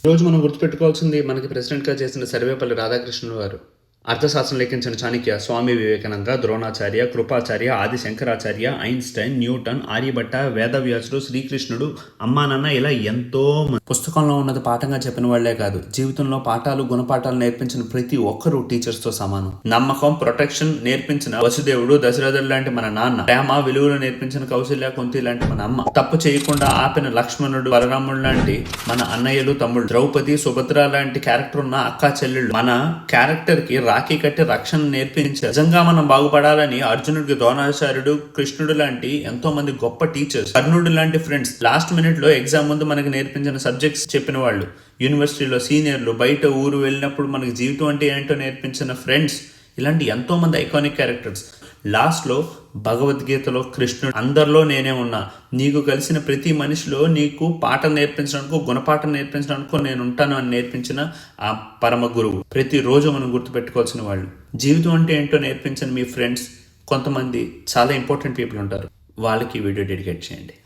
రోజు మనం గుర్తుపెట్టుకోవాల్సింది మనకి ప్రెసిడెంట్‌గా చేసిన సర్వేపల్లి రాధాకృష్ణన్ గారు. అర్థశాస్త్రం లెక్కించిన చాణక్య, స్వామి వివేకానంద, ద్రోణాచార్య, కృపాచార్య, ఆది శంకరాచార్య, ఐన్‌స్టైన్, న్యూటన్, ఆర్యభట్ట, వేదవ్యాసుడు, శ్రీకృష్ణుడు, అమ్మా నాన్న ఇలా ఎంతో పుస్తకంలో ఉన్నది పాఠంగా చెప్పిన వాళ్లే కాదు, జీవితంలో పాఠాలు గుణపాఠాలు నేర్పించిన ప్రతి ఒక్కరూ టీచర్స్తో సమానం. నమ్మకం, ప్రొటెక్షన్ నేర్పించిన వసుదేవుడు, దశరథుడు లాంటి మన నాన్న, ప్రేమ విలువలు నేర్పించిన కౌశల్య, కుంతి లాంటి మన అమ్మ, తప్పు చేయకుండా ఆపిన లక్ష్మణుడు, బలరాముడు లాంటి మన అన్నయ్యలు తమ్ముళ్ళు, ద్రౌపది, సుభద్ర లాంటి క్యారెక్టర్ ఉన్న అక్కా చెల్లెళ్ళు, మన క్యారెక్టర్ కి రాఖీ కట్టి రక్షణ నేర్పించారు. నిజంగా మనం బాగుపడాలని అర్జునుడికి ద్రోణాచార్యుడు, కృష్ణుడు లాంటి ఎంతో మంది గొప్ప టీచర్స్, కర్ణుడు లాంటి ఫ్రెండ్స్, లాస్ట్ మినిట్ లో ఎగ్జామ్ ముందు మనకి నేర్పించిన సబ్జెక్ట్స్ చెప్పిన వాళ్ళు, యూనివర్సిటీలో సీనియర్లు, బయట ఊరు వెళ్ళినప్పుడు మనకి జీవితం అంటే ఏంటో నేర్పించిన ఫ్రెండ్స్, ఇలాంటి ఎంతో మంది ఐకానిక్ క్యారెక్టర్స్. లాస్ట్లో భగవద్గీతలో కృష్ణుడు, అందరిలో నేనే ఉన్నా, నీకు కలిసిన ప్రతి మనిషిలో నీకు పాఠం నేర్పించడానికో గుణపాఠం నేర్పించడానికో నేను ఉంటాను అని నేర్పించిన ఆ పరమ గురువు. ప్రతిరోజు మనం గుర్తుపెట్టుకోవాల్సిన వాళ్ళు. జీవితం అంటే ఏంటో నేర్పించిన మీ ఫ్రెండ్స్ కొంతమంది చాలా ఇంపార్టెంట్ పీపుల్ ఉంటారు. వాళ్ళకి వీడియో డెడికేట్ చేయండి.